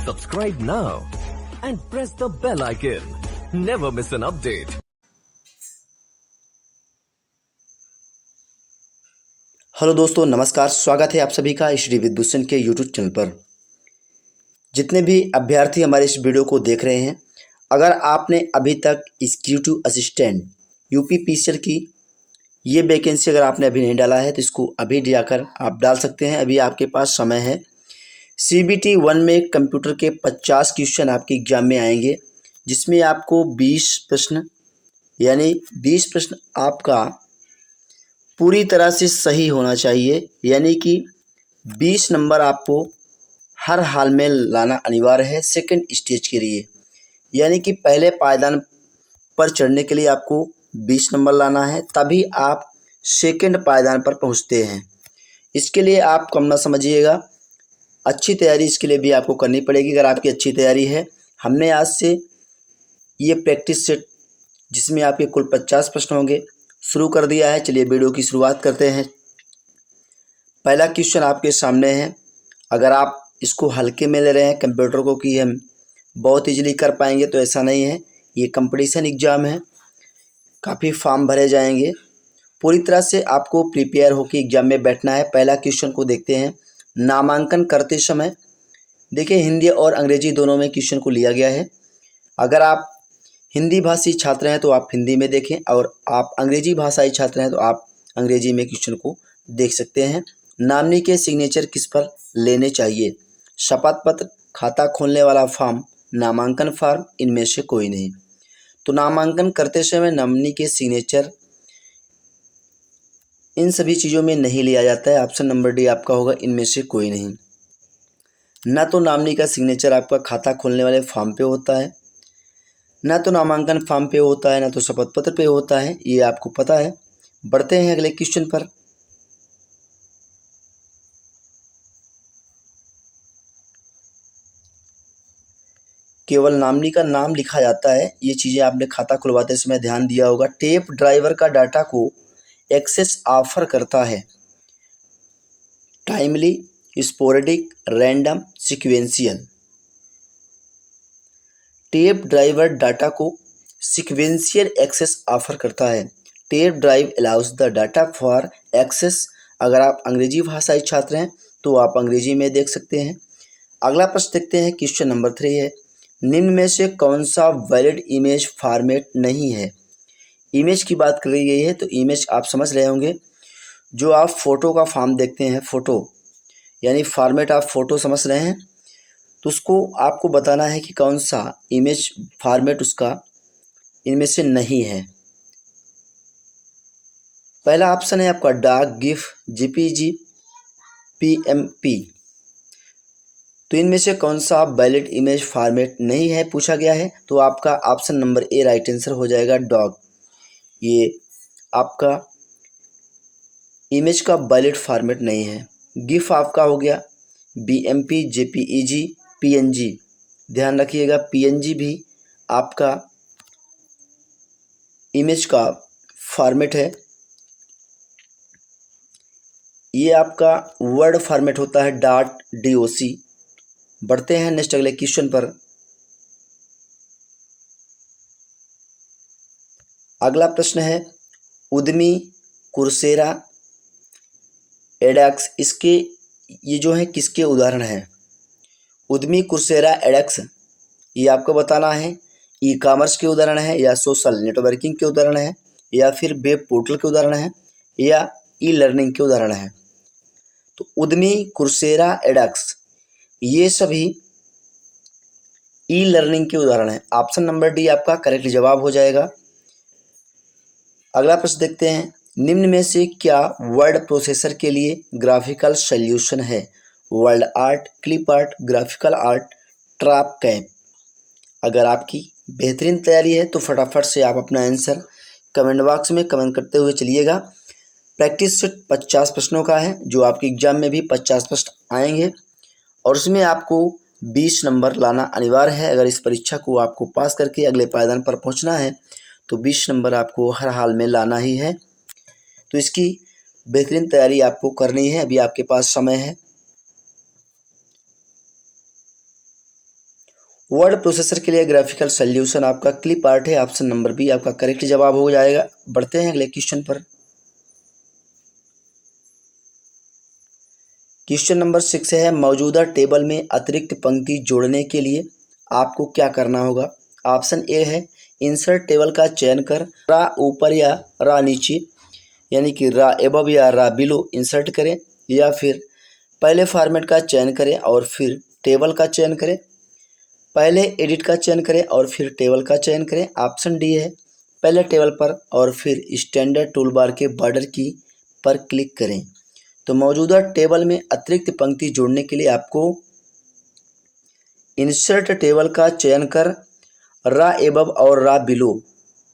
Subscribe now and press the bell icon. Never miss an update. Hello दोस्तों, नमस्कार। स्वागत है आप सभी का श्री विद्भूषण के यूट्यूब चैनल पर। जितने भी अभ्यर्थी हमारे इस वीडियो को देख रहे हैं, अगर आपने अभी तक एग्जीक्यूटिव असिस्टेंट यूपीपीसीएल की ये वैकेंसी अगर आपने अभी नहीं डाला है तो इसको अभी जाकर आप डाल सकते हैं। अभी आपके पास समय है। CBT 1 में कंप्यूटर के 50 क्वेश्चन आपके एग्जाम में आएंगे, जिसमें आपको 20 प्रश्न यानी 20 प्रश्न आपका पूरी तरह से सही होना चाहिए, यानी कि 20 नंबर आपको हर हाल में लाना अनिवार्य है सेकंड स्टेज के लिए। यानी कि पहले पायदान पर चढ़ने के लिए आपको 20 नंबर लाना है, तभी आप सेकंड पायदान पर पहुंचते हैं। इसके लिए आप कम ना समझिएगा, अच्छी तैयारी इसके लिए भी आपको करनी पड़ेगी। अगर आपकी अच्छी तैयारी है, हमने आज से ये प्रैक्टिस सेट जिसमें आपके कुल 50 प्रश्न होंगे शुरू कर दिया है। चलिए वीडियो की शुरुआत करते हैं। पहला क्वेश्चन आपके सामने है। अगर आप इसको हल्के में ले रहे हैं कंप्यूटर को कि हम बहुत इजीली कर पाएंगे, तो ऐसा नहीं है। ये कंपटीशन एग्ज़ाम है, काफ़ी फॉर्म भरे जाएंगे। पूरी तरह से आपको प्रिपेयर होकर एग्ज़ाम में बैठना है। पहला क्वेश्चन को देखते हैं। नामांकन करते समय देखिए, हिंदी और अंग्रेजी दोनों में क्वेश्चन को लिया गया है। अगर आप हिंदी भाषी छात्र हैं तो आप हिंदी में देखें, और आप अंग्रेजी भाषाई छात्र हैं तो आप अंग्रेजी में क्वेश्चन को देख सकते हैं। नॉमिनी के सिग्नेचर किस पर लेने चाहिए? शपथ पत्र, खाता खोलने वाला फॉर्म, नामांकन फॉर्म, इनमें से कोई नहीं। तो नामांकन करते समय नॉमिनी के सिग्नेचर इन सभी चीज़ों में नहीं लिया जाता है। ऑप्शन नंबर डी आपका होगा, इनमें से कोई नहीं। ना तो नॉमिनी का सिग्नेचर आपका खाता खोलने वाले फॉर्म पे होता है, ना तो नामांकन फॉर्म पे होता है, ना तो शपथ पत्र पे होता है, ये आपको पता है। बढ़ते हैं अगले क्वेश्चन पर। केवल नॉमिनी का नाम लिखा जाता है, ये चीज़ें आपने खाता खुलवाते समय ध्यान दिया होगा। टेप ड्राइवर का डाटा को एक्सेस ऑफर करता है timely, sporadic, random, sequential. Tape driver data को सीक्वेंशियल एक्सेस ऑफर करता है। Tape drive allows the data for access. अगर आप अंग्रेजी भाषाई छात्र हैं तो आप अंग्रेजी में देख सकते हैं। अगला प्रश्न देखते हैं। क्वेश्चन नंबर 3 है। निम्न में से कौन सा वैलिड इमेज फॉर्मेट नहीं है? इमेज की बात कर रही गई है, तो इमेज आप समझ रहे होंगे। जो आप फोटो का फॉर्म देखते हैं, फोटो यानी फॉर्मेट, आप फोटो समझ रहे हैं, तो उसको आपको बताना है कि कौन सा इमेज फॉर्मेट उसका इनमें से नहीं है। पहला ऑप्शन है आपका डाक, गिफ, जेपीजी, पीएमपी। तो इनमें से कौन सा वैलिड इमेज फॉर्मेट नहीं है पूछा गया है, तो आपका option number A right answer हो जाएगा, डॉग। ये आपका इमेज का वैलिड फॉर्मेट नहीं है। गिफ आपका हो गया बीएमपी, जेपीईजी, पीएनजी। ध्यान रखिएगा, पीएनजी भी आपका इमेज का फॉर्मेट है। ये आपका वर्ड फॉर्मेट होता है, डॉट डॉc। बढ़ते हैं नेक्स्ट अगले क्वेश्चन पर। अगला प्रश्न है उद्यमी, कुर्सेरा, एडेक्स, इसके ये जो है किसके उदाहरण हैं? उद्यमी, कुर्सेरा, एडेक्स, ये आपको बताना है। ई कॉमर्स के उदाहरण है, या सोशल नेटवर्किंग के उदाहरण है, या फिर वेब पोर्टल के उदाहरण है, या ई लर्निंग के उदाहरण है। तो उद्यमी, कुर्सेरा, एडेक्स, ये सभी ई लर्निंग के उदाहरण है। ऑप्शन नंबर डी आपका करेक्ट जवाब हो जाएगा। अगला प्रश्न देखते हैं। निम्न में से क्या वर्ड प्रोसेसर के लिए ग्राफिकल सॉल्यूशन है? Word art, clip art, graphical art, trap cap. अगर आपकी बेहतरीन तैयारी है तो फटाफट से आप अपना आंसर कमेंट बॉक्स में कमेंट करते हुए चलिएगा। प्रैक्टिस सेट 50 प्रश्नों का है, जो आपके एग्जाम में भी 50 प्रश्न आएंगे, और उसमें आपको 20 नंबर लाना अनिवार्य है। अगर इस परीक्षा को आपको पास करके अगले पायदान पर पहुंचना है तो 20 नंबर आपको हर हाल में लाना ही है। तो इसकी बेहतरीन तैयारी आपको करनी है। अभी आपके पास समय है। वर्ड प्रोसेसर के लिए ग्राफिकल सॉल्यूशन आपका क्लिप आर्ट है। ऑप्शन नंबर बी आपका करेक्ट जवाब हो जाएगा। बढ़ते हैं अगले क्वेश्चन पर। क्वेश्चन नंबर 6 है, मौजूदा टेबल में अतिरिक्त पंक्ति जोड़ने के लिए आपको क्या करना होगा। ऑप्शन ए है, इंसर्ट टेबल का चयन कर रा ऊपर या रा नीचे, यानी कि रा एबव या रा बिलो इंसर्ट करें, या फिर पहले फॉर्मेट का चयन करें और फिर टेबल का चयन करें, पहले एडिट का चयन करें और फिर टेबल का चयन करें। ऑप्शन डी है, पहले टेबल पर और फिर स्टैंडर्ड टूलबार के बॉर्डर की पर क्लिक करें। तो मौजूदा टेबल में अतिरिक्त पंक्ति जोड़ने के लिए आपको इंसर्ट टेबल का चयन कर रा एबव और रा बिलो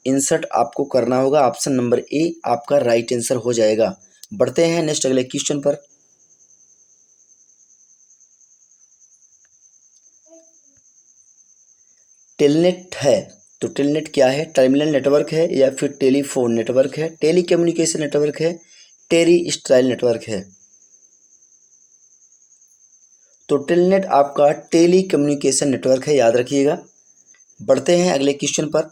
इंसर्ट आपको करना होगा। ऑप्शन नंबर ए आपका राइट आंसर हो जाएगा। बढ़ते हैं नेक्स्ट अगले क्वेश्चन पर। टेलनेट है, तो टेलनेट क्या है। टर्मिनल नेटवर्क है या फिर टेलीफोन नेटवर्क है, टेली कम्युनिकेशन नेटवर्क है, टेरी स्टाइल नेटवर्क है। तो टेलनेट आपका टेली कम्युनिकेशन नेटवर्क है, याद रखिएगा। बढ़ते हैं अगले क्वेश्चन पर।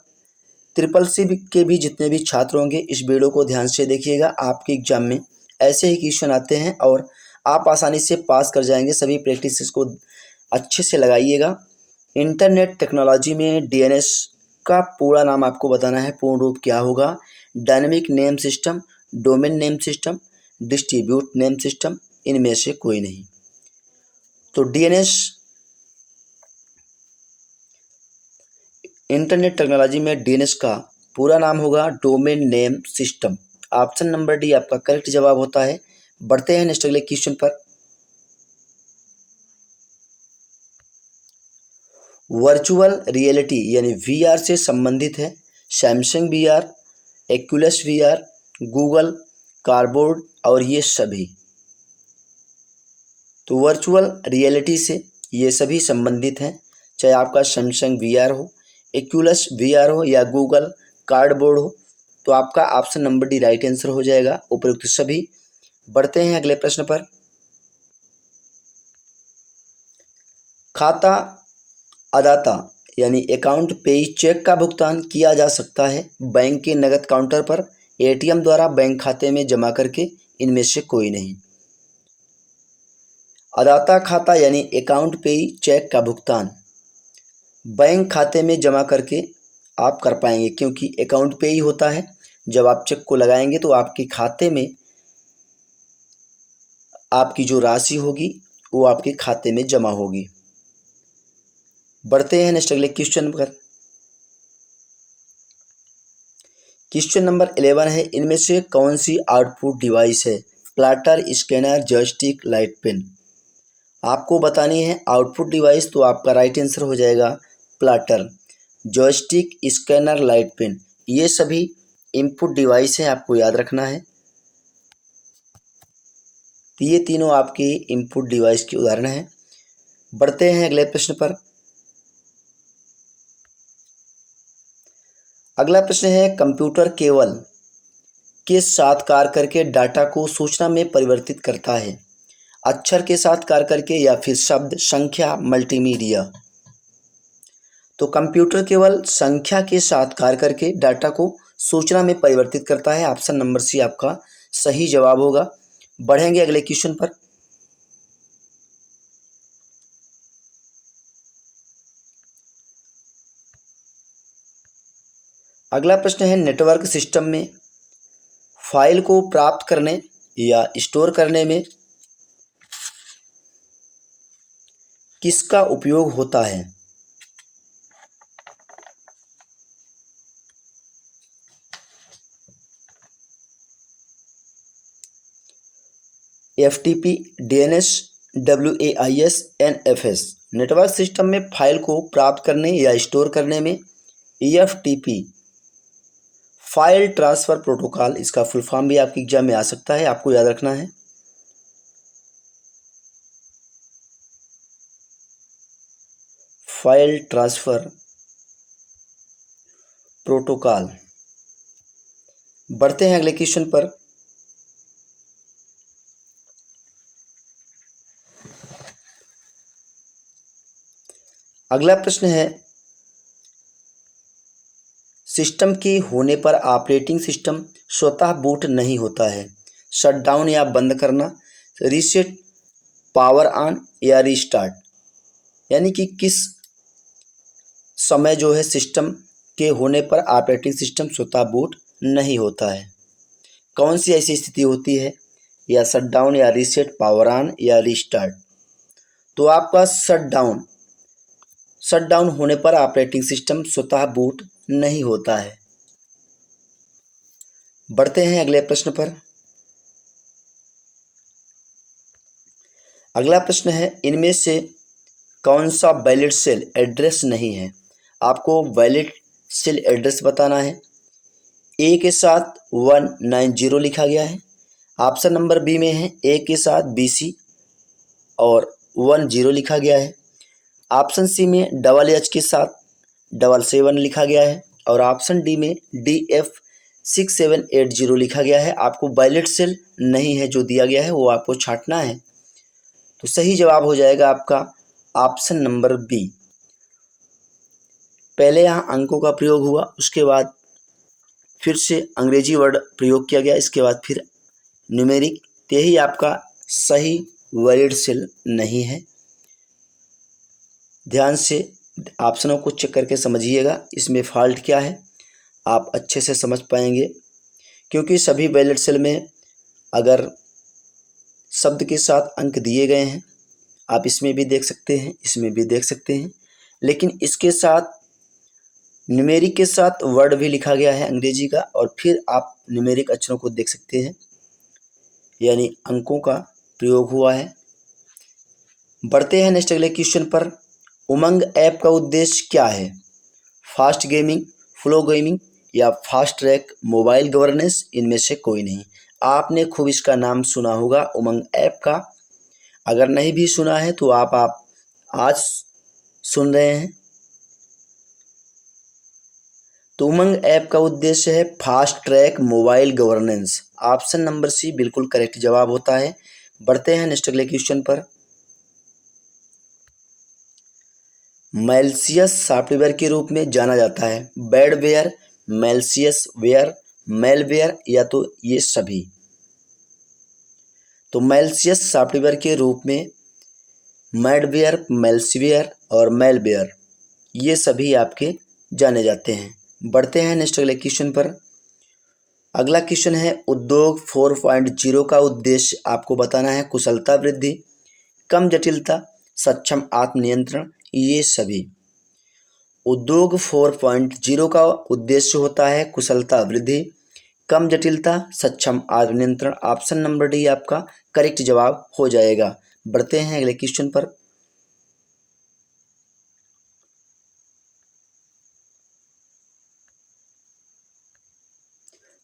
ट्रिपल सी के भी जितने भी छात्र होंगे इस वीडियो को ध्यान से देखिएगा। आपके एग्जाम में ऐसे ही क्वेश्चन आते हैं और आप आसानी से पास कर जाएंगे। सभी प्रैक्टिस को अच्छे से लगाइएगा। इंटरनेट टेक्नोलॉजी में डीएनएस का पूरा नाम आपको बताना है, पूर्ण रूप क्या होगा। Dynamic name system, domain name system, distribute name system, इनमें से कोई नहीं। तो डीएनएस इंटरनेट टेक्नोलॉजी में डीएनएस का पूरा नाम होगा domain name system. Option number D आपका करेक्ट जवाब होता है। बढ़ते हैं नेक्स्ट अगले क्वेश्चन पर। वर्चुअल रियलिटी यानी वीआर से संबंधित है Samsung VR, Oculus VR, Google Cardboard और ये सभी। तो वर्चुअल रियलिटी से ये सभी संबंधित हैं, चाहे आपका सैमसंग वीआर हो, एक्यूलस वीआर हो या गूगल कार्डबोर्ड हो। तो आपका option number D right answer हो जाएगा, उपयुक्त सभी। बढ़ते हैं अगले प्रश्न पर। खाता अदाता यानी अकाउंट पेई चेक का भुगतान किया जा सकता है बैंक के नगद काउंटर पर, एटीएम द्वारा बैंक खाते में जमा करके, इनमें से कोई नहीं। अदाता खाता यानी अकाउंट पेई चेक का भुगतान बैंक खाते में जमा करके आप कर पाएंगे, क्योंकि अकाउंट पे ही होता है। जब आप चेक को लगाएंगे तो आपके खाते में आपकी जो राशि होगी वो आपके खाते में जमा होगी। बढ़ते हैं नेक्स्ट अगले क्वेश्चन पर। क्वेश्चन नंबर 11 है, इनमें से कौन सी आउटपुट डिवाइस है। Plotter, scanner, joystick, light pen. आपको बतानी है आउटपुट डिवाइस, तो आपका राइट आंसर हो जाएगा plotter. Joystick, scanner, light pen ये सभी इनपुट डिवाइस है, आपको याद रखना है। ये तीनों आपके इनपुट डिवाइस के उदाहरण हैं। बढ़ते हैं अगले प्रश्न पर। अगला प्रश्न है, कंप्यूटर केवल के साथ कार्य करके डाटा को सूचना में परिवर्तित करता है। अक्षर के साथ कार्य करके या फिर शब्द, संख्या, मल्टीमीडिया। तो कंप्यूटर केवल संख्या के साथ कार्य करके डाटा को सूचना में परिवर्तित करता है। ऑप्शन नंबर सी आपका सही जवाब होगा। बढ़ेंगे अगले क्वेश्चन पर। अगला प्रश्न है, नेटवर्क सिस्टम में फाइल को प्राप्त करने या स्टोर करने में किसका उपयोग होता है। FTP, DNS, WAIS, NFS. Network system में फाइल को प्राप्त करने या स्टोर करने में एफटीपी, फाइल ट्रांसफर प्रोटोकॉल, इसका फुल फॉर्म भी आपके एग्जाम में आ सकता है, आपको याद रखना है। File transfer protocol. बढ़ते हैं अगले क्वेश्चन पर। अगला प्रश्न है, सिस्टम के होने पर ऑपरेटिंग सिस्टम स्वतः बूट नहीं होता है। शटडाउन या बंद करना, रीसेट, पावर ऑन या रीस्टार्ट। यानी कि किस समय जो है सिस्टम के होने पर ऑपरेटिंग सिस्टम स्वतः बूट नहीं होता है। कौन सी ऐसी स्थिति होती है, या शटडाउन या रीसेट, पावर ऑन या रीस्टार्ट। तो आपका शटडाउन होने पर ऑपरेटिंग सिस्टम स्वतः बूट नहीं होता है। बढ़ते हैं अगले प्रश्न पर। अगला प्रश्न है, इनमें से कौन सा वैलिड सेल एड्रेस नहीं है। आपको वैलिड सेल एड्रेस बताना है। ए के साथ 190 लिखा गया है। ऑप्शन नंबर बी में है ए के साथ BC और 10 लिखा गया है। ऑप्शन सी में एच के साथ 77 लिखा गया है और ऑप्शन डी में DF 6780 लिखा गया है। आपको वैलिड सेल नहीं है जो दिया गया है, वो आपको छांटना है। तो सही जवाब हो जाएगा आपका ऑप्शन नंबर बी। पहले यहाँ अंकों का प्रयोग हुआ, उसके बाद फिर से अंग्रेजी वर्ड प्रयोग किया गया, इसके बाद फिर न्यूमेरिक। यही आपका सही वैलिड सेल नहीं है। ध्यान से ऑप्शनों को चेक करके समझिएगा इसमें फॉल्ट क्या है, आप अच्छे से समझ पाएंगे। क्योंकि सभी वैलिड सेल में अगर शब्द के साथ अंक दिए गए हैं, आप इसमें भी देख सकते हैं, इसमें भी देख सकते हैं, लेकिन इसके साथ न्यूमेरिक के साथ वर्ड भी लिखा गया है अंग्रेजी का, और फिर आप न्यूमेरिक अक्षरों को देख सकते हैं, यानी अंकों का प्रयोग हुआ है। बढ़ते हैं नेक्स्ट अगले क्वेश्चन पर। उमंग ऐप का उद्देश्य क्या है। फास्ट गेमिंग, फ्लो गेमिंग या फास्ट ट्रैक मोबाइल गवर्नेंस। इनमें से कोई नहीं। आपने खूब इसका नाम सुना होगा उमंग ऐप का। अगर नहीं भी सुना है तो आप आज सुन रहे हैं। तो उमंग ऐप का उद्देश्य है fast track mobile governance. Option number C बिल्कुल करेक्ट जवाब होता है। बढ़ते हैं नेक्स्ट अगले क्वेश्चन पर। मैलिशियस सॉफ्टवेयर के रूप में जाना जाता है बैडवेयर, मैलिशियस वेयर, मेलवेयर या तो ये सभी। तो मैलिशियस सॉफ्टवेयर के रूप में मैडवेयर, मैल्सवेयर और मेलवेयर ये सभी आपके जाने जाते हैं। बढ़ते हैं नेक्स्ट अगले क्वेश्चन पर। अगला क्वेश्चन है उद्योग 4.0 का उद्देश्य आपको बताना है कुशलता वृद्धि, कम जटिलता, सक्षम आत्मनियंत्रण, ये सभी। उद्योग 4.0 का उद्देश्य होता है कुशलता वृद्धि, कम जटिलता, सक्षम आत्मनियंत्रण। ऑप्शन नंबर डी आपका करेक्ट जवाब हो जाएगा। बढ़ते हैं अगले क्वेश्चन पर।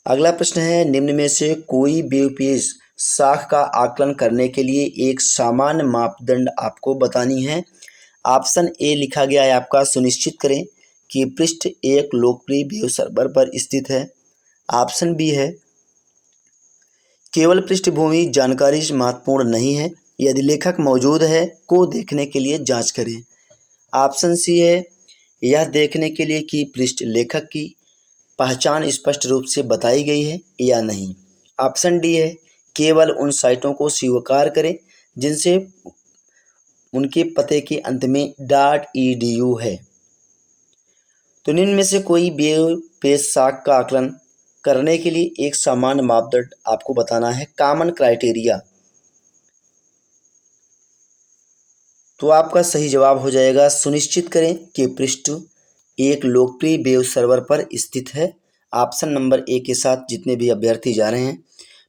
अगला प्रश्न है निम्न में से कोई बहुपद साख का आकलन करने के लिए एक सामान्य मापदंड आपको बतानी है। ऑप्शन ए लिखा गया है आपका सुनिश्चित करें कि पृष्ठ एक लोकप्रिय वेब सर्वर पर स्थित है। ऑप्शन बी है केवल पृष्ठभूमि जानकारी महत्वपूर्ण नहीं है, यदि लेखक मौजूद है को देखने के लिए जांच करें। ऑप्शन सी है यह देखने के लिए कि पृष्ठ लेखक की पहचान स्पष्ट रूप से बताई गई है या नहीं। ऑप्शन डी है केवल उन साइटों को स्वीकार करें जिनसे उनके पते के अंत में .edu है। तो निम्न में से कोई वेब पेज साख का आकलन करने के लिए एक सामान्य मापदंड आपको बताना है, कॉमन क्राइटेरिया। तो आपका सही जवाब हो जाएगा सुनिश्चित करें कि पृष्ठ एक लोकप्रिय वेब सर्वर पर स्थित है। ऑप्शन नंबर ए के साथ जितने भी अभ्यर्थी जा रहे हैं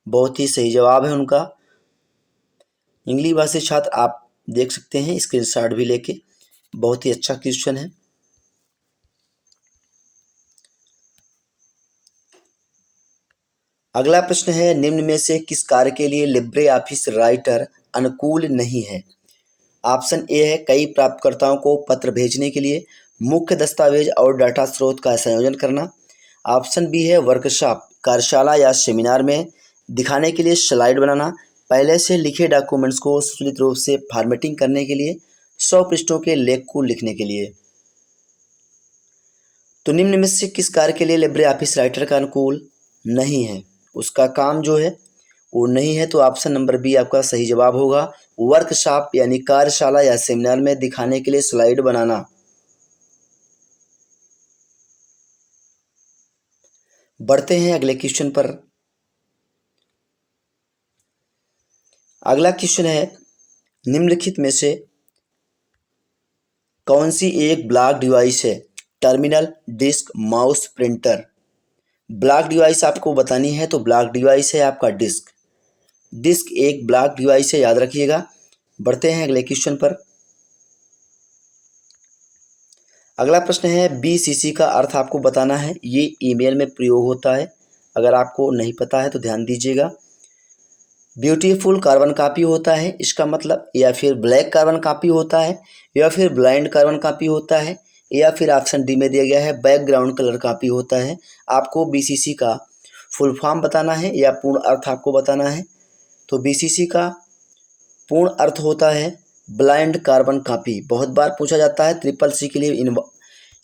बहुत ही सही जवाब है उनका। इंग्लिश भाषी छात्र आप देख सकते हैं स्क्रीनशॉट भी लेके, बहुत ही अच्छा क्वेश्चन है। अगला प्रश्न है निम्न में से किस कार्य के लिए लिब्रे ऑफिस राइटर अनुकूल नहीं है। ऑप्शन ए है कई प्राप्तकर्ताओं को पत्र भेजने के लिए मुख्य दस्तावेज और डाटा स्रोत का संयोजन करना। ऑप्शन बी है वर्कशॉप, कार्यशाला या सेमिनार में दिखाने के लिए स्लाइड बनाना, पहले से लिखे डॉक्यूमेंट्स को सुचारू रूप से फॉर्मेटिंग करने के लिए 100 पृष्ठों के लेख को लिखने के लिए। तो निम्न में से किस कार्य के लिए लिब्रे ऑफिस राइटर का अनुकूल नहीं है? उसका काम जो है वो नहीं है, तो ऑप्शन नंबर बी आपका सही जवाब होगा। वर्कशॉप यानी कार्यशाला या सेमिनार में दिखाने के लिए स्लाइड बनाना। बढ़ते हैं अगले क्वेश्चन पर। अगला क्वेश्चन है, निम्नलिखित में से कौन सी एक ब्लॉक डिवाइस है? Terminal, disk, mouse, printer. Block device आपको बतानी है, तो ब्लॉक डिवाइस है आपका डिस्क। डिस्क एक ब्लॉक डिवाइस है, याद रखिएगा। बढ़ते हैं अगले क्वेश्चन पर। अगला प्रश्न है, BCC का अर्थ आपको बताना है। ये ईमेल में प्रयोग होता है, अगर आपको नहीं पता है तो ध्यान दीजिएगा। ब्यूटीफुल कार्बन कॉपी होता है इसका मतलब, या फिर ब्लैक कार्बन कॉपी होता है, या फिर ब्लाइंड कार्बन कॉपी होता है, या फिर ऑप्शन डी में दिया गया है बैकग्राउंड कलर कॉपी होता है। आपको BCC का फुल फॉर्म बताना है या पूर्ण अर्थ आपको बताना है। तो BCC का पूर्ण अर्थ होता है ब्लाइंड कार्बन कॉपी। बहुत बार पूछा जाता है, CCC के लिए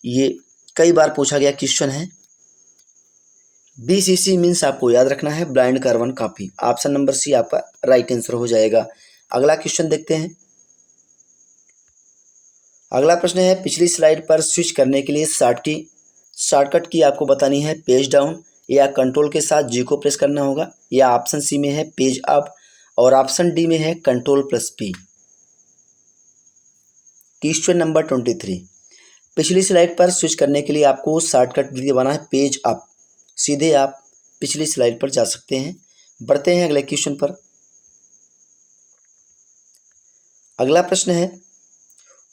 ये कई बार पूछा गया क्वेश्चन है। BCC मीन्स आपको याद रखना है blind carbon copy. Option number C आपका राइट आंसर हो जाएगा। अगला क्वेश्चन देखते हैं। अगला प्रश्न है, पिछली स्लाइड पर स्विच करने के लिए शॉर्टकट की आपको बतानी है। पेज डाउन या कंट्रोल के साथ जी को प्रेस करना होगा, या ऑप्शन सी में है पेज अप और ऑप्शन डी में है Ctrl+P। क्वेश्चन नंबर 23, पिछली स्लाइड पर स्विच करने के लिए आपको शॉर्टकट दबाना है पेज अप। सीधे आप पिछली स्लाइड पर जा सकते हैं। बढ़ते हैं अगले क्वेश्चन पर। अगला प्रश्न है,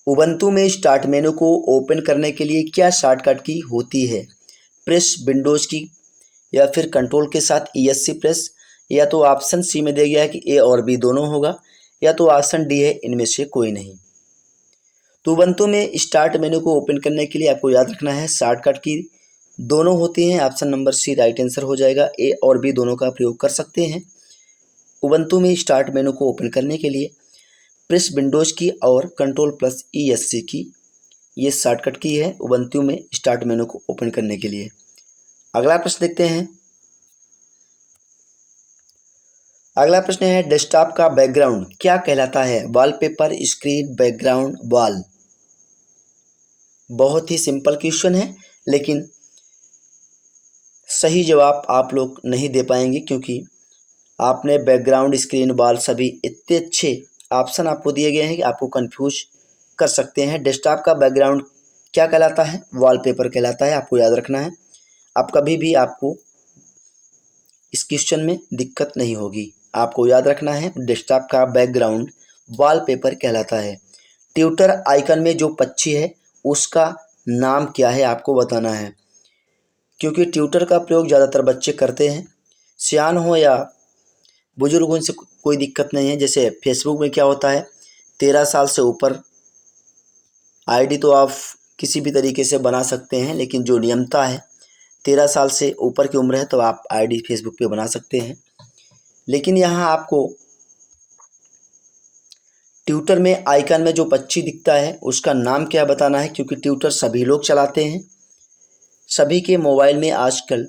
उबंटू में स्टार्ट मेनू को ओपन करने के लिए क्या शॉर्टकट की होती है? प्रेस विंडोज की, या फिर कंट्रोल के साथ ESC प्रेस, या तो ऑप्शन सी में दिया गया है कि ए और बी दोनों होगा, या तो ऑप्शन डी है इनमें से कोई नहीं। तो उबंटू में स्टार्ट मेनू को ओपन करने के लिए आपको याद रखना है शॉर्टकट की दोनों होती हैं। Option number C right answer हो जाएगा। ए और बी दोनों का प्रयोग कर सकते हैं। उबंटू में स्टार्ट मेनू को ओपन करने के लिए प्रेस विंडोज की और Ctrl+ESC की, ये शॉर्टकट की है उबंटू में स्टार्ट मेनू को ओपन करने के लिए। अगला प्रश्न देखते हैं। अगला प्रश्न है, डेस्कटॉप का बैकग्राउंड क्या कहलाता है? Wallpaper, screen, background, wall. बहुत ही सिंपल क्वेश्चन है, लेकिन सही जवाब आप लोग नहीं दे पाएंगे, क्योंकि आपने बैकग्राउंड, स्क्रीन, वॉल सभी इतने अच्छे ऑप्शन आपको दिए गए हैं कि आपको कंफ्यूज कर सकते हैं। डेस्कटॉप का बैकग्राउंड क्या कहलाता है? वॉलपेपर कहलाता है, आपको याद रखना है। अब कभी भी आपको इस क्वेश्चन में दिक्कत नहीं होगी। आपको याद रखना है डेस्कटॉप का बैकग्राउंड वॉलपेपर कहलाता है। ट्विटर आइकन में जो पक्षी है उसका नाम क्या है आपको बताना है, क्योंकि ट्विटर का प्रयोग ज़्यादातर बच्चे करते हैं। सियान हो या बुजुर्ग हो, उनसे कोई दिक्कत नहीं है। जैसे फेसबुक में क्या होता है, 13 साल से ऊपर आईडी तो आप किसी भी तरीके से बना सकते हैं, लेकिन जो नियमता है 13 साल से ऊपर की उम्र है तो आप आईडी फेसबुक पे बना सकते हैं। लेकिन यहाँ आपको ट्विटर में आइकन में जो पक्षी दिखता है उसका नाम क्या बताना है, क्योंकि ट्विटर सभी लोग चलाते हैं। सभी के मोबाइल में आजकल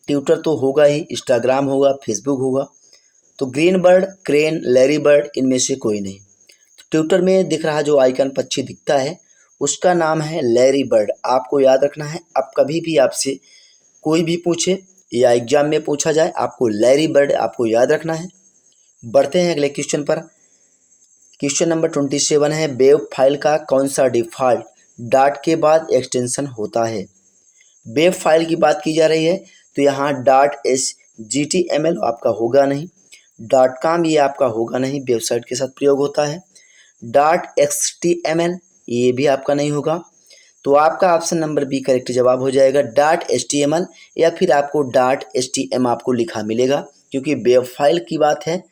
ट्विटर तो होगा ही, इंस्टाग्राम होगा, फेसबुक होगा। तो green bird, crane, Larry bird, इनमें से कोई नहीं। ट्विटर में दिख रहा जो आइकन पक्षी दिखता है उसका नाम है लैरी बर्ड। आपको याद रखना है। अब कभी भी आपसे कोई भी पूछे या एग्जाम में पूछा जाए, आपको लैरी बर्ड आपको याद रखना है। बढ़ते हैं अगले क्वेश्चन पर। क्वेश्चन नंबर 27 है, वेब फाइल का कौन सा डिफ़ॉल्ट डॉट के बाद एक्सटेंशन होता है? वेब फाइल की बात की जा रही है, तो यहाँ .html आपका होगा नहीं, .com ये आपका होगा नहीं, वेबसाइट के साथ प्रयोग होता है। .html ये भी आपका नहीं होगा। तो आपका ऑप्शन नंबर बी करेक्ट जवाब हो जाएगा। .html या फिर आपको .htm आपको लिखा मिलेगा, क्योंकि वेब फाइल की बात है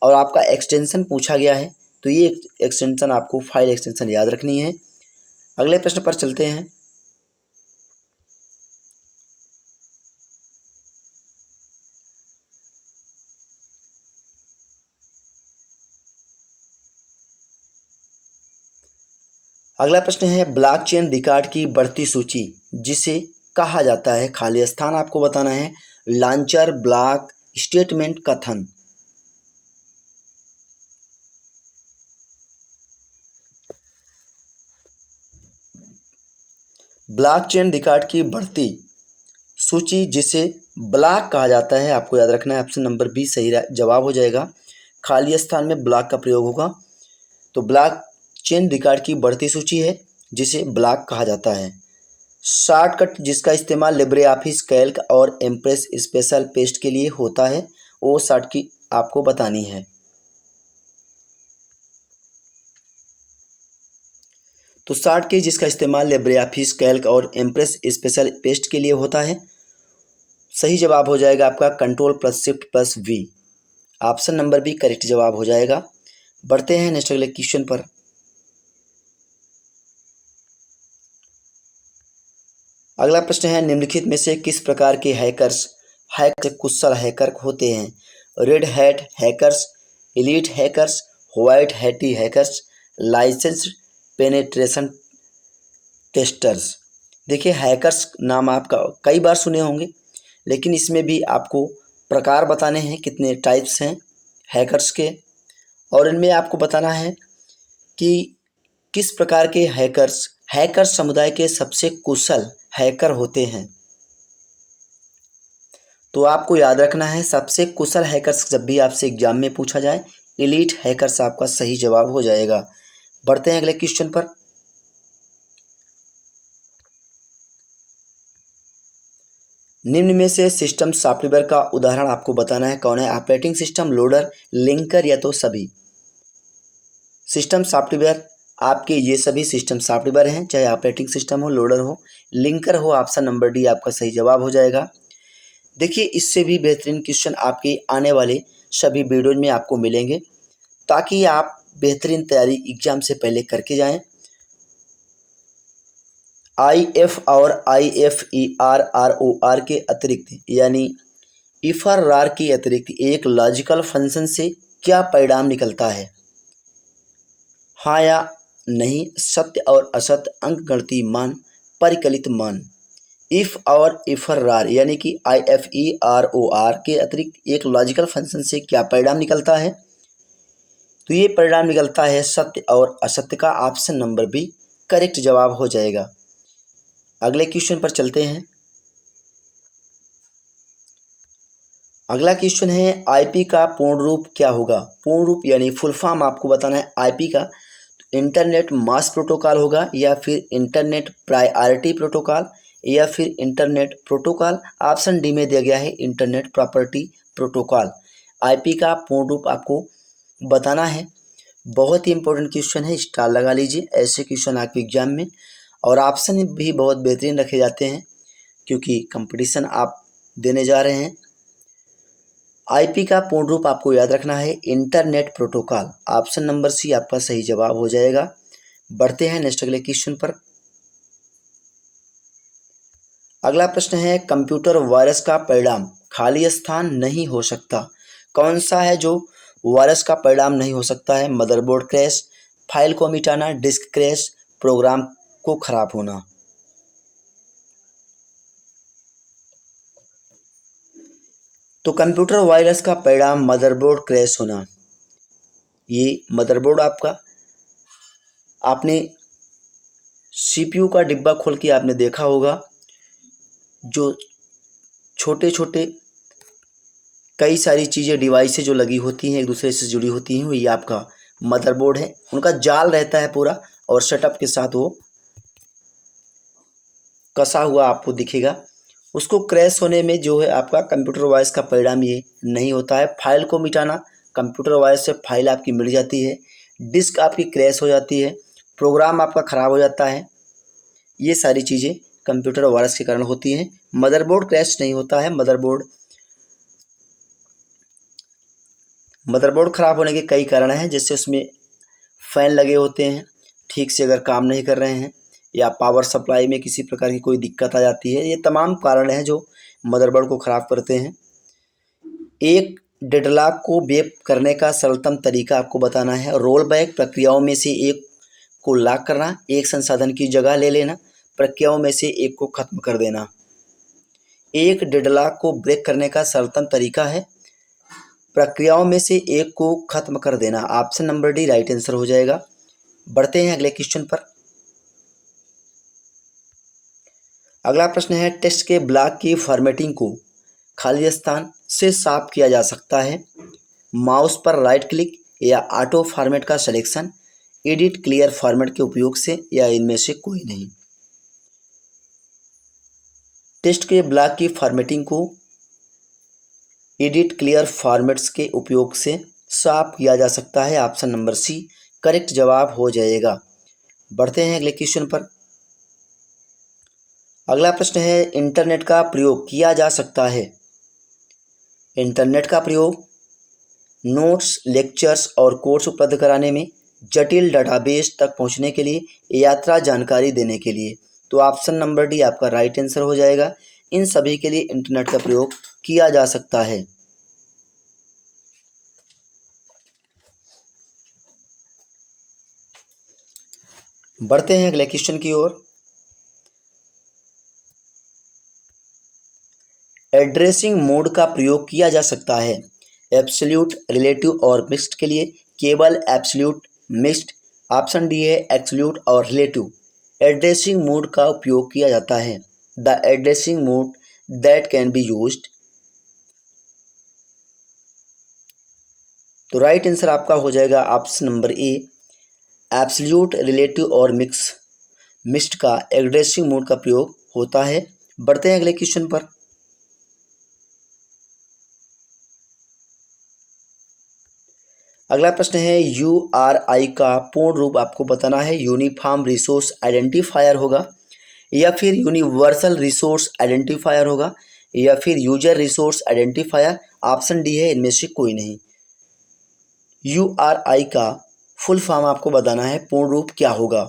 और आपका एक्सटेंशन पूछा गया है, तो ये एक्सटेंशन आपको फाइल एक्सटेंशन याद रखनी है। अगले प्रश्न पर चलते हैं। अगला प्रश्न है ब्लॉकचेन रिकॉर्ड की बढ़ती सूची जिसे कहा जाता है, खाली स्थान आपको बताना है, लॉन्चर, ब्लॉक, स्टेटमेंट, कथन। ब्लॉकचेन रिकॉर्ड की बढ़ती सूची जिसे ब्लॉक कहा जाता है, आपको याद रखना है, ऑप्शन नंबर बी सही जवाब हो जाएगा। खाली स्थान में ब्लॉक का प्रयोग होगा। तो ब्लॉक चेन रिकॉर्ड की बढ़ती सूची है जिसे ब्लॉक कहा जाता है। शॉर्टकट जिसका इस्तेमाल लिब्रे ऑफिस कैल्क और इम्प्रेस स्पेशल पेस्ट के लिए होता है, वो शॉर्ट की आपको बतानी है। तो शॉर्ट की जिसका इस्तेमाल लिब्रे ऑफिस कैल्क और इम्प्रेस स्पेशल पेस्ट के लिए होता है, सही जवाब हो जाएगा आपका control plus shift plus V. Option number B correct जवाब हो जाएगा। बढ़ते हैं नेक्स्ट अगले क्वेश्चन पर। अगला प्रश्न है निम्नलिखित में से किस प्रकार के हैकर्स कुशल हैकर होते हैं? Red hat hackers, elite hackers, white Hattie hackers, licensed penetration testers. देखिए हैकर्स नाम आपका कई बार सुने होंगे, लेकिन इसमें भी आपको प्रकार बताने हैं, कितने टाइप्स हैं हैकर्स के, और इनमें आपको बताना है कि किस प्रकार के हैकर समुदाय के सबसे कुशल हैकर होते हैं। तो आपको याद रखना है सबसे कुशल हैकर्स जब भी आपसे एग्जाम में पूछा जाए, एलीट हैकर्स आपका सही जवाब हो जाएगा। बढ़ते हैं अगले क्वेश्चन पर। निम्न में से सिस्टम सॉफ्टवेयर का उदाहरण आपको बताना है कौन है? ऑपरेटिंग सिस्टम, लोडर, लिंकर या तो सभी। सिस्टम सॉफ्टवेयर आपके ये सभी सिस्टम सॉफ्टवेयर हैं, चाहे ऑपरेटिंग सिस्टम हो, लोडर हो, लिंकर हो। ऑप्शन नंबर डी आपका सही जवाब हो जाएगा। देखिए इससे भी बेहतरीन क्वेश्चन आपके आने वाले सभी वीडियोज में आपको मिलेंगे, ताकि आप बेहतरीन तैयारी एग्जाम से पहले करके जाएं। IF और IFERROR के अतिरिक्त यानी IFERROR के अतिरिक्त एक लॉजिकल फंक्शन से क्या परिणाम निकलता है? हाँ या नहीं, सत्य और असत्य, अंकगणितीय मान, परिकलित मान। इफ और IFERROR यानी कि IFERROR के अतिरिक्त एक लॉजिकल फंक्शन से क्या परिणाम निकलता है? तो ये परिणाम निकलता है सत्य और असत्य का। ऑप्शन नंबर बी करेक्ट जवाब हो जाएगा। अगले क्वेश्चन पर चलते हैं। अगला क्वेश्चन है आईपी का पूर्ण रूप क्या होगा? पूर्ण रूप यानी फुल फॉर्म आपको बताना है आईपी का। तो इंटरनेट मास प्रोटोकॉल होगा, या फिर इंटरनेट प्रायोरिटी प्रोटोकॉल, या फिर इंटरनेट प्रोटोकॉल। ऑप्शन डी में दिया गया है इंटरनेट प्रॉपर्टी प्रोटोकॉल। आईपी का पूर्ण रूप आपको बताना है। बहुत ही इंपॉर्टेंट क्वेश्चन है, स्टार लगा लीजिए, ऐसे क्वेश्चन आपके एग्जाम में। और ऑप्शन भी बहुत बेहतरीन रखे जाते हैं, क्योंकि कंपटीशन आप देने जा रहे हैं। आईपी का पूर्ण रूप आपको याद रखना है internet protocol. Option number C आपका सही जवाब हो जाएगा। बढ़ते हैं नेक्स्ट अगले क्वेश्चन पर। अगला प्रश्न है कंप्यूटर वायरस का परिणाम खाली स्थान नहीं हो सकता। कौन सा है जो वायरस का परिणाम नहीं हो सकता है? मदरबोर्ड क्रैश, फाइल को मिटाना, डिस्क क्रैश, प्रोग्राम को खराब होना। तो कंप्यूटर वायरस का परिणाम मदरबोर्ड क्रैश होना। ये मदरबोर्ड आपने सीपीयू का डिब्बा खोल के आपने देखा होगा, जो छोटे छोटे कई सारी चीज़ें डिवाइसें जो लगी होती हैं एक दूसरे से जुड़ी होती हैं, ये आपका मदरबोर्ड है। उनका जाल रहता है पूरा, और सेटअप के साथ वो कसा हुआ आपको दिखेगा। उसको क्रैश होने में जो है आपका कंप्यूटर वायरस का परिणाम ये नहीं होता है। फाइल को मिटाना, कंप्यूटर वायरस से फाइल आपकी मिट जाती है, डिस्क आपकी क्रैश हो जाती है, प्रोग्राम आपका ख़राब हो जाता है। ये सारी चीज़ें कंप्यूटर वायरस के कारण होती हैं। मदरबोर्ड क्रैश नहीं होता है। मदरबोर्ड ख़राब होने के कई कारण हैं, जैसे उसमें फ़ैन लगे होते हैं, ठीक से अगर काम नहीं कर रहे हैं, या पावर सप्लाई में किसी प्रकार की कोई दिक्कत आ जाती है। ये तमाम कारण हैं जो मदरबोर्ड को ख़राब करते हैं। एक डेडलॉक को वेब करने का सरलतम तरीका आपको बताना है। रोल बैक प्रक्रियाओं में से एक को लॉक करना, एक संसाधन की जगह ले लेना, प्रक्रियाओं में से एक को खत्म कर देना। एक डेडलॉक को ब्रेक करने का सर्वोत्तम तरीका है प्रक्रियाओं में से एक को खत्म कर देना। Option number D right answer हो जाएगा। बढ़ते हैं अगले क्वेश्चन पर। अगला प्रश्न है, टेक्स्ट के ब्लॉक की फॉर्मेटिंग को खाली स्थान से साफ किया जा सकता है। माउस पर राइट क्लिक या ऑटो फॉर्मेट का सिलेक्शन, एडिट क्लियर फॉर्मेट के उपयोग से, या इनमें से कोई नहीं। टेक्स्ट के ब्लॉक की फॉर्मेटिंग को एडिट क्लियर फॉर्मेट्स के उपयोग से साफ किया जा सकता है। ऑप्शन नंबर सी करेक्ट जवाब हो जाएगा। बढ़ते हैं अगले क्वेश्चन पर। अगला प्रश्न है, इंटरनेट का प्रयोग किया जा सकता है। इंटरनेट का प्रयोग नोट्स, लेक्चर्स और कोर्स उपलब्ध कराने में, जटिल डाटाबेस तक पहुंचने के लिए, यात्रा जानकारी देने के लिए। तो ऑप्शन नंबर डी आपका राइट आंसर हो जाएगा। इन सभी के लिए इंटरनेट का प्रयोग किया जा सकता है। बढ़ते हैं अगले क्वेश्चन की ओर। एड्रेसिंग मोड का प्रयोग किया जा सकता है एब्सोल्यूट, रिलेटिव और मिक्स्ड के लिए, केवल एब्सोल्यूट, मिक्स्ड। ऑप्शन डी है एब्सोल्यूट और रिलेटिव। एड्रेसिंग मोड का उपयोग किया जाता है the addressing mode that can be used. तो राइट आंसर आपका हो जाएगा option number A absolute, relative और मिक्स्ड का एड्रेसिंग मोड का प्रयोग होता है। बढ़ते हैं अगले क्वेश्चन पर। अगला प्रश्न है, URI का पूर्ण रूप आपको बताना है। यूनिफॉर्म रिसोर्स आइडेंटिफायर होगा, या फिर यूनिवर्सल रिसोर्स आइडेंटिफायर होगा, या फिर user resource identifier. Option D है इनमें से कोई नहीं। URI का फुल फॉर्म आपको बताना है, पूर्ण रूप क्या होगा।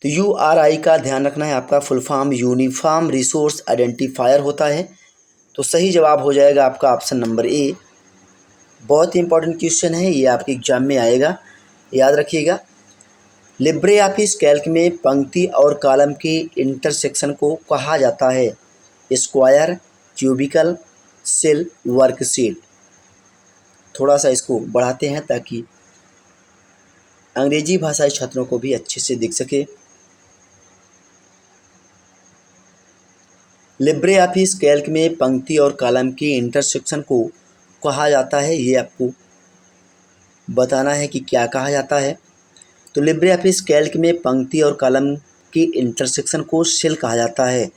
तो URI का ध्यान रखना है, आपका full form uniform resource identifier होता है। तो सही जवाब हो जाएगा आपका ऑप्शन नंबर ए। बहुत ही इंपॉर्टेंट क्वेश्चन है, ये आपके एग्जाम में आएगा, याद रखिएगा। लिब्रे ऑफिस कैल्क में पंक्ति और कॉलम के इंटरसेक्शन को कहा जाता है स्क्वायर, क्यूबिकल, सेल, वर्कशीट। थोड़ा सा इसको बढ़ाते हैं ताकि अंग्रेजी भाषाई छात्रों को भी अच्छे से दिख सके। लिब्रे ऑफिस कैल्क में पंक्ति और कॉलम के इंटरसेक्शन को कहा जाता है, ये आपको बताना है कि क्या कहा जाता है। तो लिब्रे ऑफिस कैल्क में पंक्ति और कॉलम की इंटरसेक्शन को सेल कहा जाता है,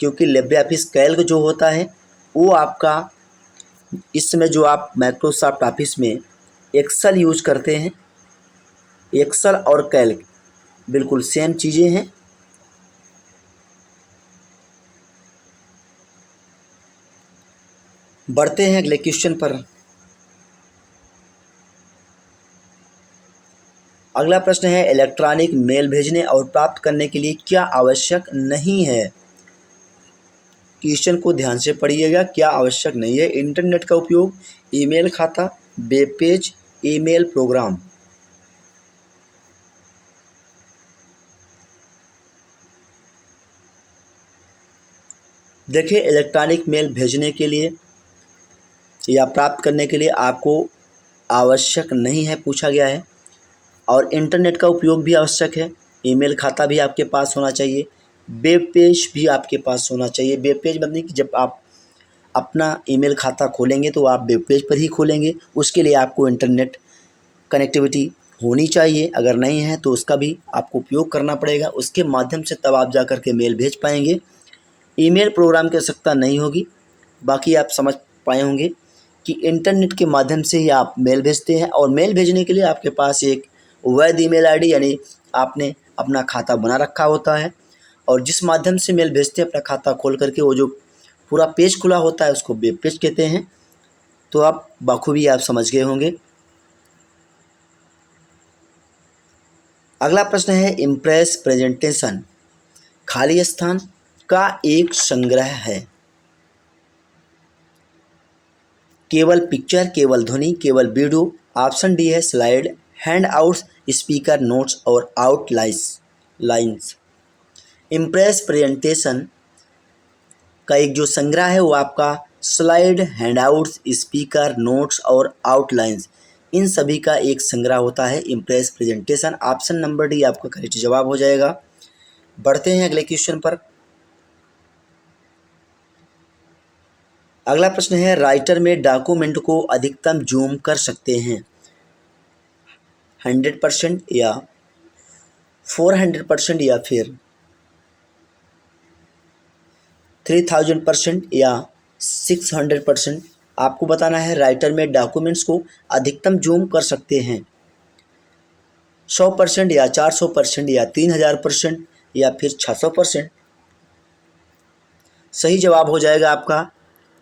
क्योंकि लिब्रे ऑफिस कैल्क जो होता है वो आपका इस समय जो आप माइक्रोसॉफ्ट ऑफिस में एक्सेल यूज करते हैं, एक्सेल और कैल्क बिल्कुल सेम चीज़ें हैं। बढ़ते हैं अगले क्वेश्चन पर। अगला प्रश्न है, इलेक्ट्रॉनिक मेल भेजने और प्राप्त करने के लिए क्या आवश्यक नहीं है। क्वेश्चन को ध्यान से पढ़िएगा, क्या आवश्यक नहीं है। इंटरनेट का उपयोग, ईमेल खाता, वेब पेज, ईमेल प्रोग्राम। देखिए, इलेक्ट्रॉनिक मेल भेजने के लिए या प्राप्त करने के लिए आपको आवश्यक नहीं है पूछा गया है, और इंटरनेट का उपयोग भी आवश्यक है। ईमेल खाता भी आपके पास होना चाहिए, वेब पेज भी आपके पास होना चाहिए। वेब पेज मतलब कि जब आप अपना ईमेल खाता खोलेंगे तो आप वेब पेज पर ही खोलेंगे, उसके लिए आपको इंटरनेट कनेक्टिविटी होनी चाहिए। अगर नहीं है तो उसका भी आपको उपयोग करना पड़ेगा, उसके माध्यम से तब आप जा कर के मेल भेज पाएंगे। ईमेल प्रोग्राम की आवश्यकता नहीं होगी। बाकी आप समझ पाए होंगे कि इंटरनेट के माध्यम से ही आप मेल भेजते हैं, और मेल भेजने के लिए आपके पास एक वैध ईमेल आईडी यानी आपने अपना खाता बना रखा होता है, और जिस माध्यम से मेल भेजते हैं अपना खाता खोल करके वो जो पूरा पेज खुला होता है उसको वेब पेज कहते हैं। तो आप बखूबी आप समझ गए होंगे। अगला प्रश्न है, इम्प्रेस प्रेजेंटेशन खाली स्थान का एक संग्रह है। केवल पिक्चर, केवल ध्वनि, केवल वीडियो। ऑप्शन डी है slide, hand outs speaker notes और आउटलाइंस। इम्प्रेस प्रेजेंटेशन का एक जो संग्रह है वो आपका स्लाइड, हैंडआउट्स, स्पीकर नोट्स और आउटलाइंस, इन सभी का एक संग्रह होता है impress presentation. Option number D आपका करेक्ट जवाब हो जाएगा। बढ़ते हैं अगले क्वेश्चन पर। अगला प्रश्न है, राइटर में डॉक्यूमेंट को अधिकतम जूम कर सकते हैं 100% या 400% या फिर 3000% या 600%। आपको बताना है राइटर में डॉक्यूमेंट्स को अधिकतम जूम कर सकते हैं 100% या 400% या 3000% या फिर 600%। सही जवाब हो जाएगा आपका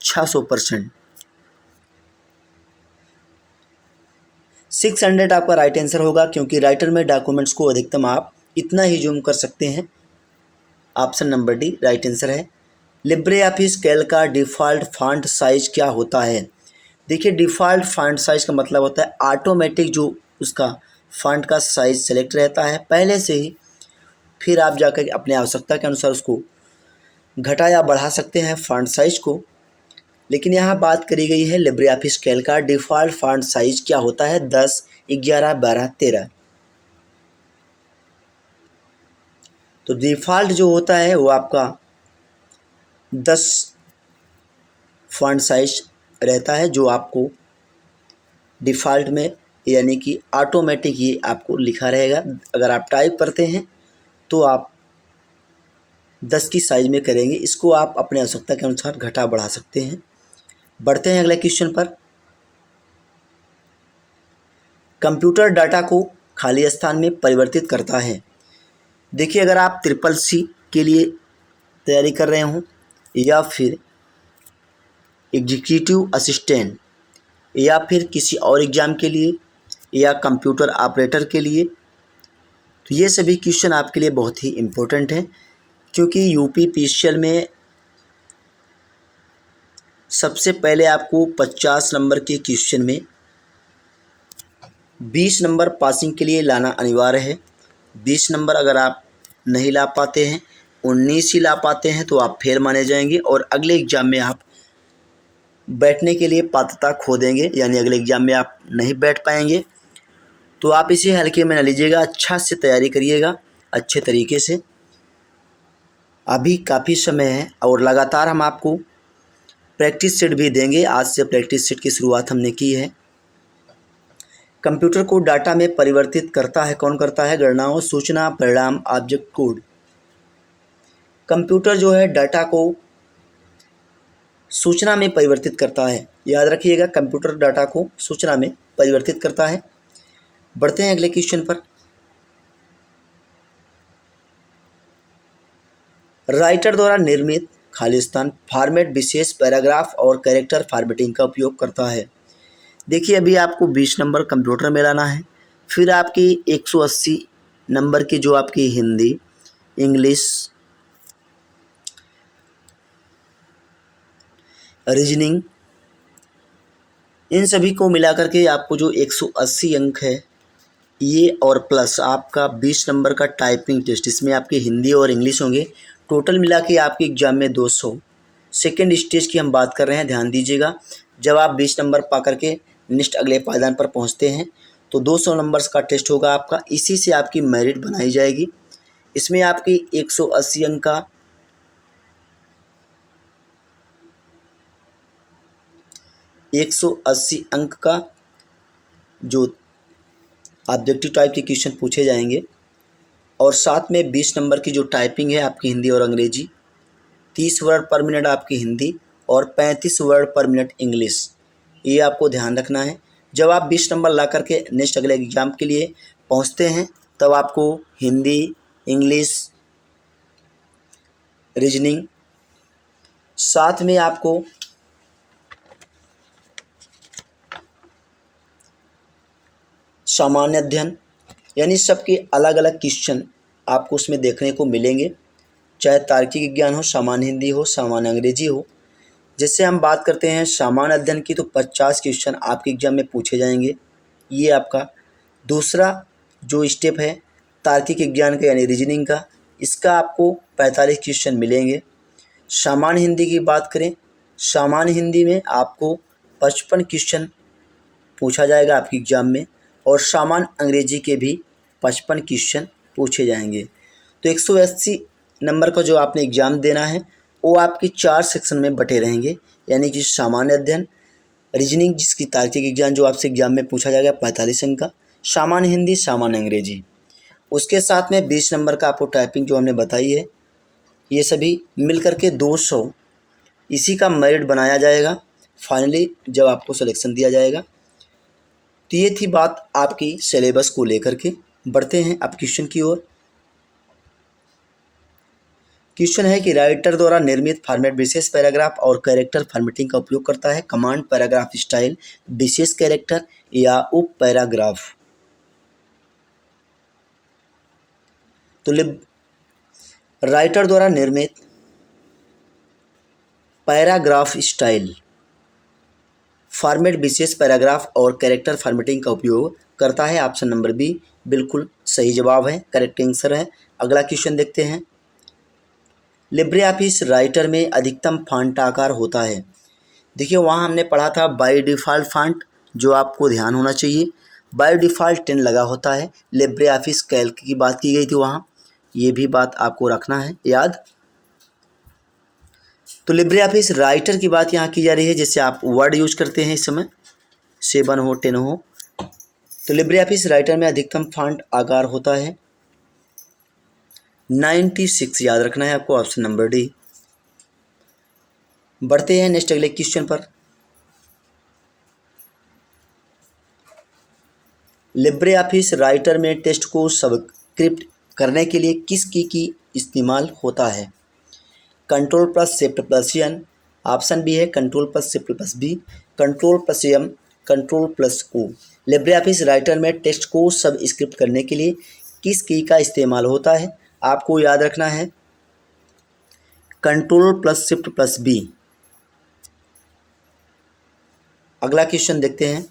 600%। 600 आपका राइट आंसर होगा, क्योंकि राइटर में डॉक्यूमेंट्स को अधिकतम आप इतना ही जूम कर सकते हैं। Option number D right answer है। लिब्रे ऑफिस कैल्क का डिफ़ॉल्ट फॉन्ट साइज क्या होता है? देखिए, डिफ़ॉल्ट फॉन्ट साइज का मतलब होता है ऑटोमेटिक जो उसका फॉन्ट का साइज सेलेक्ट रहता है पहले से ही, फिर आप जाकर अपने आवश्यकता के अनुसार उसको घटा या बढ़ा सकते हैं फॉन्ट साइज को। लेकिन यहाँ बात करी गई है लिब्रे ऑफिस कैल्क का डिफ़ॉल्ट फॉन्ट साइज क्या होता है, 10, 11, 12, 13। तो डिफ़ॉल्ट जो होता है वो आपका 10 फॉन्ट साइज रहता है, जो आपको डिफ़ॉल्ट में यानी कि ऑटोमेटिक ये आपको लिखा रहेगा। अगर आप टाइप करते हैं तो आप 10 की साइज़ में करेंगे, इसको आप अपने आवश्यकता के अनुसार घटा बढ़ा सकते हैं। बढ़ते हैं अगले क्वेश्चन पर। कंप्यूटर डाटा को खाली स्थान में परिवर्तित करता है। देखिए, अगर आप CCC के लिए तैयारी कर रहे हों या फिर एग्जीक्यूटिव असिस्टेंट या फिर किसी और एग्ज़ाम के लिए या कंप्यूटर ऑपरेटर के लिए, तो ये सभी क्वेश्चन आपके लिए बहुत ही इम्पोर्टेंट हैं, क्योंकि UPPCL में सबसे पहले आपको 50 नंबर के क्वेश्चन में 20 नंबर पासिंग के लिए लाना अनिवार्य है। 20 नंबर अगर आप नहीं ला पाते हैं, 19 ही ला पाते हैं, तो आप फेल माने जाएंगे और अगले एग्ज़ाम में आप बैठने के लिए पात्रता खो देंगे, यानी अगले एग्ज़ाम में आप नहीं बैठ पाएंगे। तो आप इसे हल्के में न लीजिएगा, अच्छा से तैयारी करिएगा अच्छे तरीके से। अभी काफ़ी समय है और लगातार हम आपको प्रैक्टिस सेट भी देंगे। आज से प्रैक्टिस सेट की शुरुआत हमने की है। कंप्यूटर को डाटा में परिवर्तित करता है, कौन करता है? गणनाओं, सूचना, परिणाम, ऑब्जेक्ट कोड। कंप्यूटर जो है डाटा को सूचना में परिवर्तित करता है। याद रखिएगा, कंप्यूटर डाटा को सूचना में परिवर्तित करता है। बढ़ते हैं अगले क्वेश्चन पर। राइटर द्वारा निर्मित खालिस्तान फॉर्मेट विशेष पैराग्राफ और कैरेक्टर फॉर्मेटिंग का उपयोग करता है। देखिए, अभी आपको 20 नंबर कंप्यूटर में लाना है, फिर आपकी 180 नंबर की जो आपकी हिंदी, इंग्लिश, रीजनिंग, इन सभी को मिलाकर के आपको जो 180 अंक है ये, और प्लस आपका 20 नंबर का टाइपिंग टेस्ट, इसमें आपके हिंदी और इंग्लिश होंगे। टोटल मिला के आपके एग्ज़ाम में 200। सेकेंड स्टेज की हम बात कर रहे हैं, ध्यान दीजिएगा। जब आप 20 नंबर पा करके नेक्स्ट अगले पायदान पर पहुंचते हैं तो 200 नंबर्स का टेस्ट होगा आपका, इसी से आपकी मेरिट बनाई जाएगी। इसमें आपकी 180 अंक का 180 अंक का जो ऑब्जेक्टिव टाइप के क्वेश्चन पूछे जाएंगे, और साथ में 20 नंबर की जो टाइपिंग है आपकी हिंदी और अंग्रेजी, 30 वर्ड पर मिनट आपकी हिंदी और 35 वर्ड पर मिनट इंग्लिश, ये आपको ध्यान रखना है। जब आप 20 नंबर ला करके नेक्स्ट अगले एग्ज़ाम के लिए पहुंचते हैं तब आपको हिंदी, इंग्लिश, रीजनिंग, साथ में आपको सामान्य अध्ययन, यानी सबके अलग अलग क्वेश्चन आपको उसमें देखने को मिलेंगे, चाहे तार्किक विज्ञान हो, सामान्य हिंदी हो, सामान्य अंग्रेजी हो। जैसे हम बात करते हैं सामान्य अध्ययन की, तो 50 क्वेश्चन आपके एग्जाम में पूछे जाएंगे। ये आपका दूसरा जो स्टेप है तार्किक विज्ञान का यानी रीजनिंग का, इसका आपको 45 क्वेश्चन मिलेंगे। सामान्य हिंदी की बात करें, सामान्य हिंदी में आपको 55 क्वेश्चन पूछा जाएगा आपके एग्ज़ाम में, और सामान्य अंग्रेजी के भी 55 क्वेश्चन पूछे जाएंगे। तो 180 नंबर का जो आपने एग्ज़ाम देना है वो आपके 4 सेक्शन में बटे रहेंगे, यानी कि सामान्य अध्ययन, रीजनिंग जिसकी तार्किक विज्ञान जो आपसे एग्जाम में पूछा जाएगा 45 अंक का, सामान्य हिंदी, सामान्य अंग्रेजी, उसके साथ में 20 नंबर का आपको टाइपिंग जो हमने बताई है, ये सभी मिल करके 200, इसी का मेरिट बनाया जाएगा फाइनली जब आपको सिलेक्शन दिया जाएगा। तो ये थी बात आपकी सिलेबस को लेकर के। बढ़ते हैं अब क्वेश्चन की ओर। क्वेश्चन है कि राइटर द्वारा निर्मित फॉर्मेट विशेष पैराग्राफ और कैरेक्टर फॉर्मेटिंग का उपयोग करता है। कमांड, पैराग्राफ स्टाइल, विशेष कैरेक्टर या उप पैराग्राफ। तो राइटर द्वारा निर्मित पैराग्राफ स्टाइल फॉर्मेट विशेष पैराग्राफ और कैरेक्टर फॉर्मेटिंग का उपयोग करता है। ऑप्शन नंबर बी बिल्कुल सही जवाब है, करेक्ट आंसर है। अगला क्वेश्चन देखते हैं। लिब्रे ऑफिस राइटर में अधिकतम फॉन्ट आकार होता है। देखिए वहाँ हमने पढ़ा था बाय डिफ़ॉल्ट फॉन्ट, जो आपको ध्यान होना चाहिए, बाय डिफ़ॉल्ट 10 लगा होता है। लिब्रे ऑफिस कैल्क की बात की गई थी वहाँ, ये भी बात आपको रखना है याद। तो लिब्रे ऑफिस राइटर की बात यहाँ की जा रही है, जैसे आप वर्ड यूज करते हैं इस समय, 7 हो 10 हो। तो लिब्रे ऑफिस राइटर में अधिकतम फॉन्ट आकार होता है 96, याद रखना है आपको, ऑप्शन नंबर डी। बढ़ते हैं नेक्स्ट अगले क्वेश्चन पर। लिब्रे ऑफिस राइटर में टेक्स्ट को सबस्क्रिप्ट करने के लिए किस की इस्तेमाल होता है। Control plus shift plus N, option B है control plus shift plus B, control plus M, control plus O. Libre Office Writer में टेक्स्ट को सबस्क्रिप्ट करने के लिए किस की का इस्तेमाल होता है। आपको याद रखना है control plus shift plus B. अगला क्वेश्चन देखते हैं।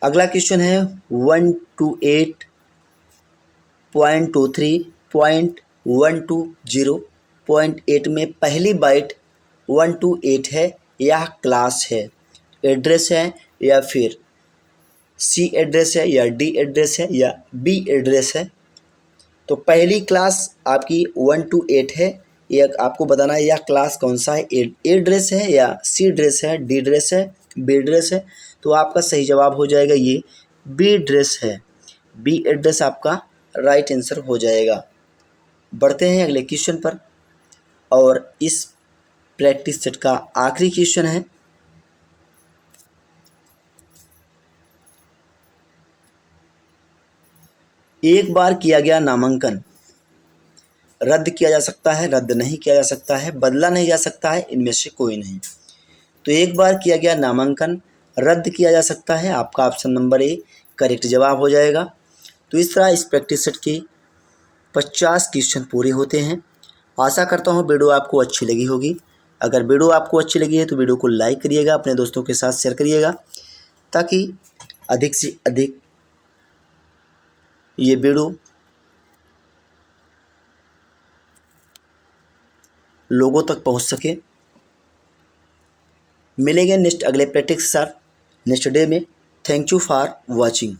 अगला क्वेश्चन है 128.23.120.8 में पहली बाइट 128 है, यह क्लास है, एड्रेस है, या फिर सी एड्रेस है, या डी एड्रेस है, या बी एड्रेस है। तो पहली क्लास आपकी 128 है, यह आपको बताना है यह क्लास कौन सा है, एड्रेस है, या सी एड्रेस है, डी एड्रेस है, बी एड्रेस है। तो आपका सही जवाब हो जाएगा ये बी एड्रेस है, बी एड्रेस आपका राइट आंसर हो जाएगा। बढ़ते हैं अगले क्वेश्चन पर, और इस प्रैक्टिस सेट का आखिरी क्वेश्चन है। एक बार किया गया नामांकन रद्द किया जा सकता है, रद्द नहीं किया जा सकता है, बदला नहीं जा सकता है, इनमें से कोई नहीं। तो एक बार किया गया नामांकन रद्द किया जा सकता है, आपका ऑप्शन नंबर ए करेक्ट जवाब हो जाएगा। तो इस तरह इस प्रैक्टिस सेट के 50 क्वेश्चन पूरे होते हैं। आशा करता हूँ वीडियो आपको अच्छी लगी होगी। अगर वीडियो आपको अच्छी लगी है तो वीडियो को लाइक करिएगा, अपने दोस्तों के साथ शेयर करिएगा, ताकि अधिक से अधिक ये वीडियो लोगों तक पहुंच सके। मिलेंगे नेक्स्ट अगले प्रैक्टिस के साथ नेक्स्ट डे में। Thank you for watching.